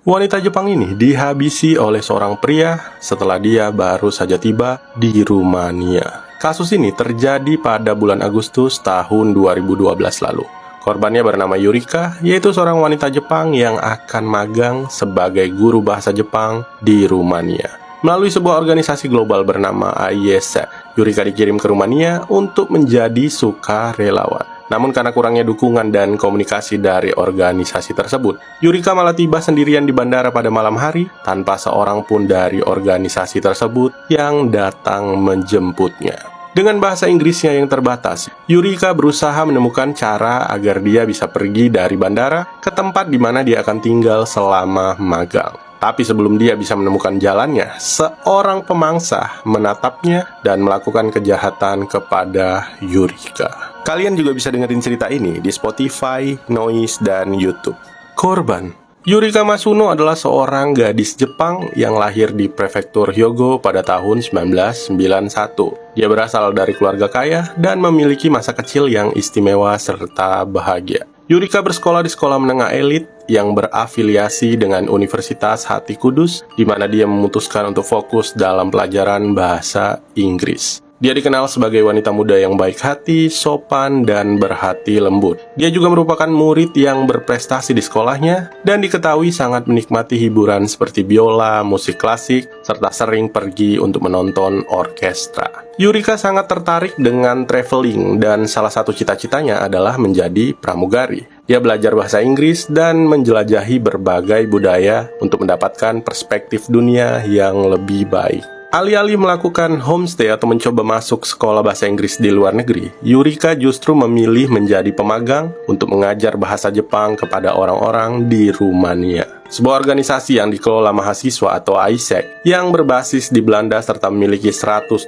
Wanita Jepang ini dihabisi oleh seorang pria setelah dia baru saja tiba di Rumania. Kasus ini terjadi pada bulan Agustus tahun 2012 lalu. Korbannya bernama Yurika, yaitu seorang wanita Jepang yang akan magang sebagai guru bahasa Jepang di Rumania. Melalui sebuah organisasi global bernama AIESEC, Yurika dikirim ke Rumania untuk menjadi sukarelawan. Namun karena kurangnya dukungan dan komunikasi dari organisasi tersebut, Yurika malah tiba sendirian di bandara pada malam hari tanpa seorang pun dari organisasi tersebut yang datang menjemputnya. Dengan bahasa Inggrisnya yang terbatas, Yurika berusaha menemukan cara agar dia bisa pergi dari bandara ke tempat di mana dia akan tinggal selama magang. Tapi sebelum dia bisa menemukan jalannya, seorang pemangsa menatapnya dan melakukan kejahatan kepada Yurika. Kalian juga bisa dengerin cerita ini di Spotify, Noise, dan YouTube. Korban Yurika Masuno adalah seorang gadis Jepang yang lahir di prefektur Hyogo pada tahun 1991. Dia berasal dari keluarga kaya dan memiliki masa kecil yang istimewa serta bahagia. Yurika bersekolah di sekolah menengah elit yang berafiliasi dengan Universitas Hati Kudus, di mana dia memutuskan untuk fokus dalam pelajaran bahasa Inggris. Dia dikenal sebagai wanita muda yang baik hati, sopan, dan berhati lembut. Dia juga merupakan murid yang berprestasi di sekolahnya dan diketahui sangat menikmati hiburan seperti biola, musik klasik, serta sering pergi untuk menonton orkestra. Yurika sangat tertarik dengan traveling dan salah satu cita-citanya adalah menjadi pramugari. Dia belajar bahasa Inggris dan menjelajahi berbagai budaya untuk mendapatkan perspektif dunia yang lebih baik. Alih-alih melakukan homestay atau mencoba masuk sekolah bahasa Inggris di luar negeri, Yurika justru memilih menjadi pemagang untuk mengajar bahasa Jepang kepada orang-orang di Rumania. Sebuah organisasi yang dikelola mahasiswa atau AIESEC yang berbasis di Belanda serta memiliki 126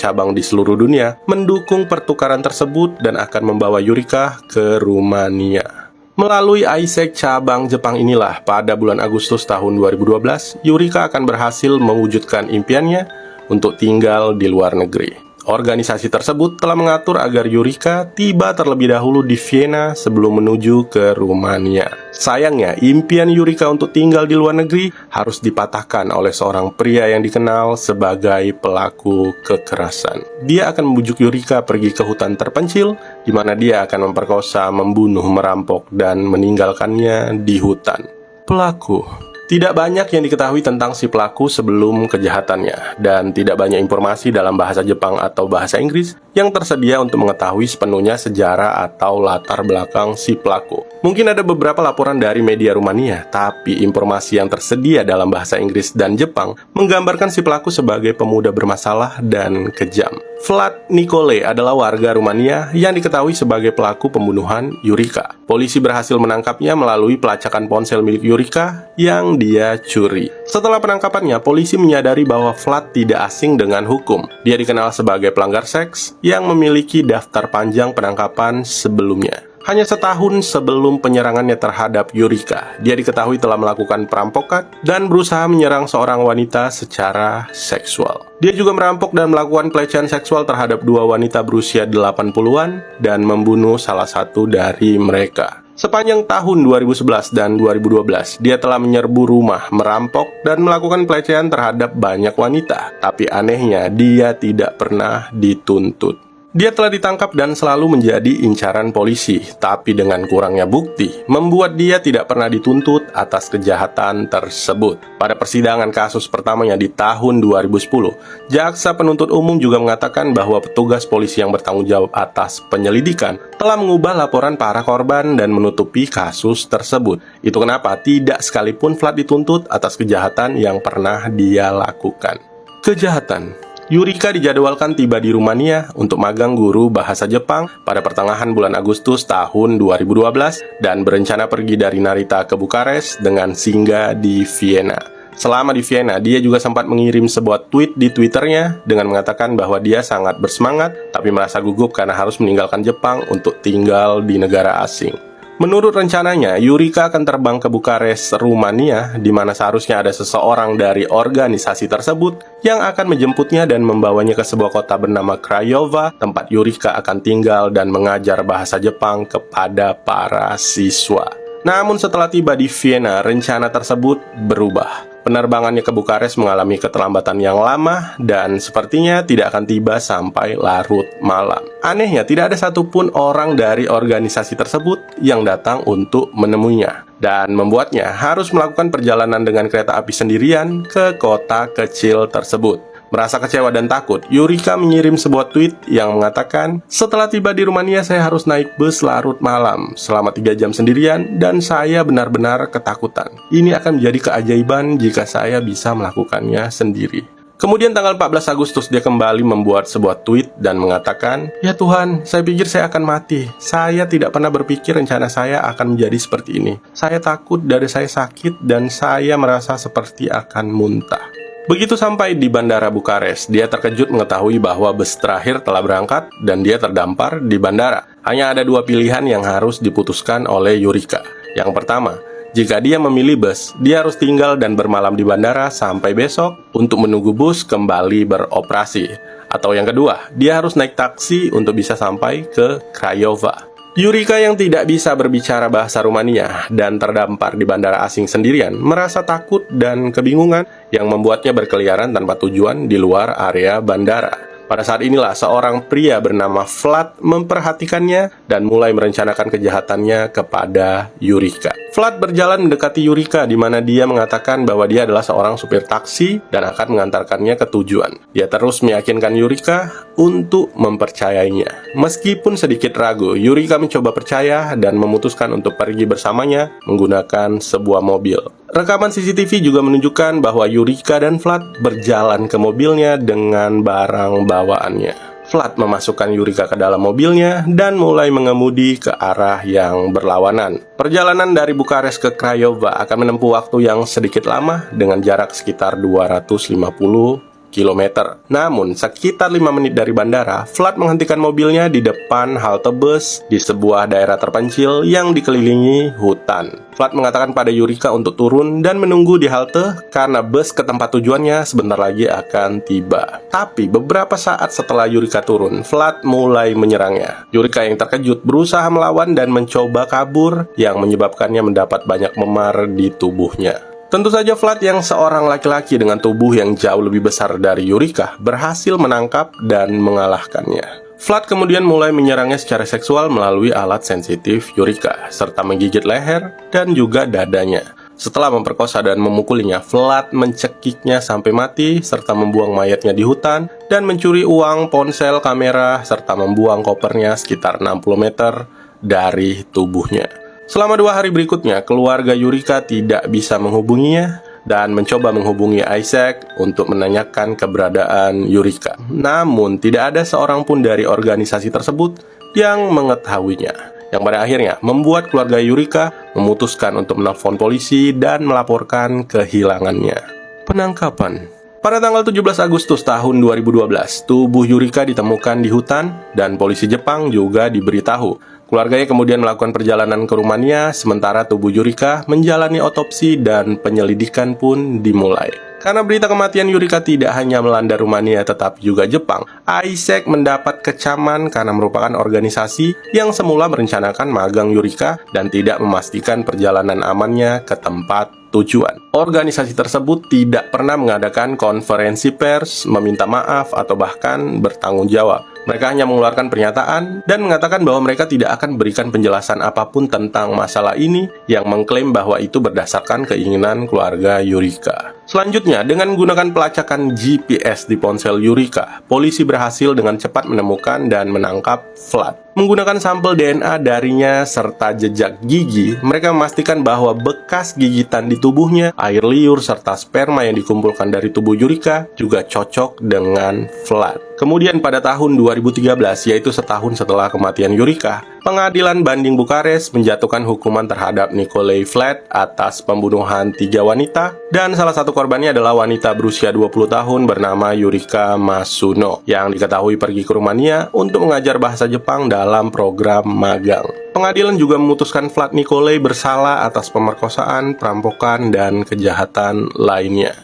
cabang di seluruh dunia mendukung pertukaran tersebut dan akan membawa Yurika ke Rumania. Melalui AIESEC cabang Jepang inilah, pada bulan Agustus tahun 2012, Yurika akan berhasil mewujudkan impiannya untuk tinggal di luar negeri. Organisasi tersebut telah mengatur agar Yurika tiba terlebih dahulu di Vienna sebelum menuju ke Rumania. Sayangnya, impian Yurika untuk tinggal di luar negeri harus dipatahkan oleh seorang pria yang dikenal sebagai pelaku kekerasan. Dia akan membujuk Yurika pergi ke hutan terpencil, di mana dia akan memperkosa, membunuh, merampok, dan meninggalkannya di hutan. Pelaku tidak banyak yang diketahui tentang si pelaku sebelum kejahatannya, dan tidak banyak informasi dalam bahasa Jepang atau bahasa Inggris yang tersedia untuk mengetahui sepenuhnya sejarah atau latar belakang si pelaku. Mungkin ada beberapa laporan dari media Rumania, tapi informasi yang tersedia dalam bahasa Inggris dan Jepang menggambarkan si pelaku sebagai pemuda bermasalah dan kejam. Vlad Nicole adalah warga Rumania yang diketahui sebagai pelaku pembunuhan Yurika. Polisi berhasil menangkapnya melalui pelacakan ponsel milik Yurika yang dia curi. Setelah penangkapannya, polisi menyadari bahwa Vlad tidak asing dengan hukum. Dia dikenal sebagai pelanggar seks yang memiliki daftar panjang penangkapan sebelumnya. Hanya setahun sebelum penyerangannya terhadap Yurika, dia diketahui telah melakukan perampokan dan berusaha menyerang seorang wanita secara seksual. Dia juga merampok dan melakukan pelecehan seksual terhadap dua wanita berusia 80-an dan membunuh salah satu dari mereka. Sepanjang tahun 2011 dan 2012, dia telah menyerbu rumah, merampok, dan melakukan pelecehan terhadap banyak wanita. Tapi anehnya, dia tidak pernah dituntut. Dia telah ditangkap dan selalu menjadi incaran polisi, tapi dengan kurangnya bukti, membuat dia tidak pernah dituntut atas kejahatan tersebut. Pada persidangan kasus pertamanya di tahun 2010, jaksa penuntut umum juga mengatakan bahwa petugas polisi yang bertanggung jawab atas penyelidikan telah mengubah laporan para korban dan menutupi kasus tersebut. Itu kenapa tidak sekalipun Vlad dituntut atas kejahatan yang pernah dia lakukan. Kejahatan. Yurika dijadwalkan tiba di Rumania untuk magang guru bahasa Jepang pada pertengahan bulan Agustus tahun 2012 dan berencana pergi dari Narita ke Bukares dengan singgah di Vienna. Selama di Vienna, dia juga sempat mengirim sebuah tweet di Twitternya dengan mengatakan bahwa dia sangat bersemangat tapi merasa gugup karena harus meninggalkan Jepang untuk tinggal di negara asing. Menurut rencananya, Yurika akan terbang ke Bukares, Rumania, di mana seharusnya ada seseorang dari organisasi tersebut yang akan menjemputnya dan membawanya ke sebuah kota bernama Craiova, tempat Yurika akan tinggal dan mengajar bahasa Jepang kepada para siswa. Namun setelah tiba di Vienna, rencana tersebut berubah. Penerbangannya ke Bukares mengalami keterlambatan yang lama dan sepertinya tidak akan tiba sampai larut malam. Anehnya, tidak ada satupun orang dari organisasi tersebut yang datang untuk menemuinya dan membuatnya harus melakukan perjalanan dengan kereta api sendirian ke kota kecil tersebut. Merasa kecewa dan takut, Yurika mengirim sebuah tweet yang mengatakan, "Setelah tiba di Rumania, saya harus naik bus larut malam selama 3 jam sendirian dan saya benar-benar ketakutan. Ini akan menjadi keajaiban jika saya bisa melakukannya sendiri." Kemudian tanggal 14 Agustus dia kembali membuat sebuah tweet dan mengatakan, "Ya Tuhan, saya pikir saya akan mati. Saya tidak pernah berpikir rencana saya akan menjadi seperti ini. Saya takut, dada saya sakit dan saya merasa seperti akan muntah." Begitu sampai di Bandara Bukares, dia terkejut mengetahui bahwa bus terakhir telah berangkat dan dia terdampar di bandara. Hanya ada 2 pilihan yang harus diputuskan oleh Yurika. Yang pertama, jika dia memilih bus, dia harus tinggal dan bermalam di bandara sampai besok untuk menunggu bus kembali beroperasi. Atau yang kedua, dia harus naik taksi untuk bisa sampai ke Craiova. Yurika yang tidak bisa berbicara bahasa Rumania dan terdampar di bandara asing sendirian merasa takut dan kebingungan yang membuatnya berkeliaran tanpa tujuan di luar area bandara. Pada saat inilah seorang pria bernama Vlad memperhatikannya dan mulai merencanakan kejahatannya kepada Yurika. Vlad berjalan mendekati Yurika di mana dia mengatakan bahwa dia adalah seorang supir taksi dan akan mengantarkannya ke tujuan. Dia terus meyakinkan Yurika untuk mempercayainya. Meskipun sedikit ragu, Yurika mencoba percaya dan memutuskan untuk pergi bersamanya menggunakan sebuah mobil. Rekaman CCTV juga menunjukkan bahwa Yurika dan Vlad berjalan ke mobilnya dengan barang bawaannya. Vlad memasukkan Yurika ke dalam mobilnya dan mulai mengemudi ke arah yang berlawanan. Perjalanan dari Bukares ke Craiova akan menempuh waktu yang sedikit lama dengan jarak sekitar 250 km. Namun, sekitar 5 menit dari bandara, Vlad menghentikan mobilnya di depan halte bus di sebuah daerah terpencil yang dikelilingi hutan. Vlad mengatakan pada Yurika untuk turun dan menunggu di halte karena bus ke tempat tujuannya sebentar lagi akan tiba. Tapi beberapa saat setelah Yurika turun, Vlad mulai menyerangnya. Yurika yang terkejut berusaha melawan dan mencoba kabur yang menyebabkannya mendapat banyak memar di tubuhnya. Tentu saja Vlad yang seorang laki-laki dengan tubuh yang jauh lebih besar dari Yurika berhasil menangkap dan mengalahkannya. Vlad kemudian mulai menyerangnya secara seksual melalui alat sensitif Yurika, serta menggigit leher dan juga dadanya. Setelah memperkosa dan memukulinya, Vlad mencekiknya sampai mati, serta membuang mayatnya di hutan, dan mencuri uang, ponsel, kamera, serta membuang kopernya sekitar 60 meter dari tubuhnya. Selama 2 hari berikutnya, keluarga Yurika tidak bisa menghubunginya dan mencoba menghubungi Isaac untuk menanyakan keberadaan Yurika. Namun, tidak ada seorang pun dari organisasi tersebut yang mengetahuinya, yang pada akhirnya membuat keluarga Yurika memutuskan untuk menelpon polisi dan melaporkan kehilangannya. Penangkapan. Pada tanggal 17 Agustus tahun 2012, tubuh Yurika ditemukan di hutan dan polisi Jepang juga diberitahu. Keluarganya kemudian melakukan perjalanan ke Rumania, sementara tubuh Yurika menjalani otopsi dan penyelidikan pun dimulai. Karena berita kematian Yurika tidak hanya melanda Rumania tetapi juga Jepang, Isaac mendapat kecaman karena merupakan organisasi yang semula merencanakan magang Yurika dan tidak memastikan perjalanan amannya ke tempat tujuan. Organisasi tersebut tidak pernah mengadakan konferensi pers, meminta maaf, atau bahkan bertanggung jawab. Mereka hanya mengeluarkan pernyataan dan mengatakan bahwa mereka tidak akan berikan penjelasan apapun tentang masalah ini yang mengklaim bahwa itu berdasarkan keinginan keluarga Yurika. Selanjutnya, dengan menggunakan pelacakan GPS di ponsel Yurika, polisi berhasil dengan cepat menemukan dan menangkap Vlad. Menggunakan sampel DNA darinya serta jejak gigi, mereka memastikan bahwa bekas gigitan di tubuhnya, air liur, serta sperma yang dikumpulkan dari tubuh Yurika juga cocok dengan Vlad. Kemudian pada tahun 2013, yaitu setahun setelah kematian Yurika, Pengadilan Banding Bukares menjatuhkan hukuman terhadap Nikolai Vlad atas pembunuhan 3 wanita, dan salah satu korbannya adalah wanita berusia 20 tahun bernama Yurika Masuno, yang diketahui pergi ke Rumania untuk mengajar bahasa Jepang dalam program magang. Pengadilan juga memutuskan Vlad Nikolai bersalah atas pemerkosaan, perampokan, dan kejahatan lainnya.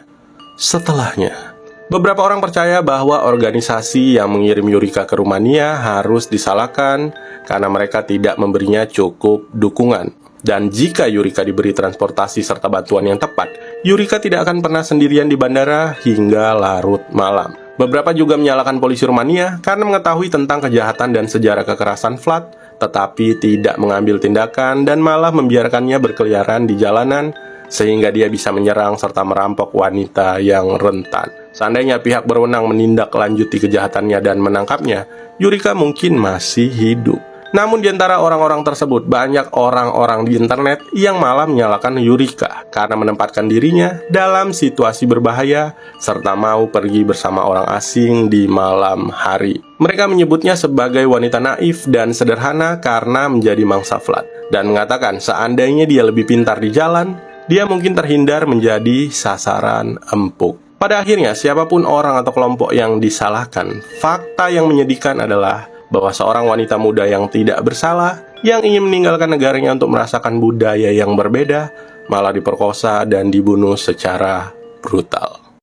Setelahnya, beberapa orang percaya bahwa organisasi yang mengirim Yurika ke Rumania harus disalahkan karena mereka tidak memberinya cukup dukungan. Dan jika Yurika diberi transportasi serta bantuan yang tepat, Yurika tidak akan pernah sendirian di bandara hingga larut malam. Beberapa juga menyalahkan polisi Rumania karena mengetahui tentang kejahatan dan sejarah kekerasan Vlad, tetapi tidak mengambil tindakan dan malah membiarkannya berkeliaran di jalanan sehingga dia bisa menyerang serta merampok wanita yang rentan. Seandainya pihak berwenang menindaklanjuti kejahatannya dan menangkapnya, Yurika mungkin masih hidup. Namun di antara orang-orang tersebut, banyak orang-orang di internet yang malah menyalahkan Yurika karena menempatkan dirinya dalam situasi berbahaya serta mau pergi bersama orang asing di malam hari. Mereka menyebutnya sebagai wanita naif dan sederhana karena menjadi mangsa Vlad, dan mengatakan seandainya dia lebih pintar di jalan, dia mungkin terhindar menjadi sasaran empuk. Pada akhirnya, siapapun orang atau kelompok yang disalahkan, fakta yang menyedihkan adalah bahwa seorang wanita muda yang tidak bersalah, yang ingin meninggalkan negaranya untuk merasakan budaya yang berbeda, malah diperkosa dan dibunuh secara brutal.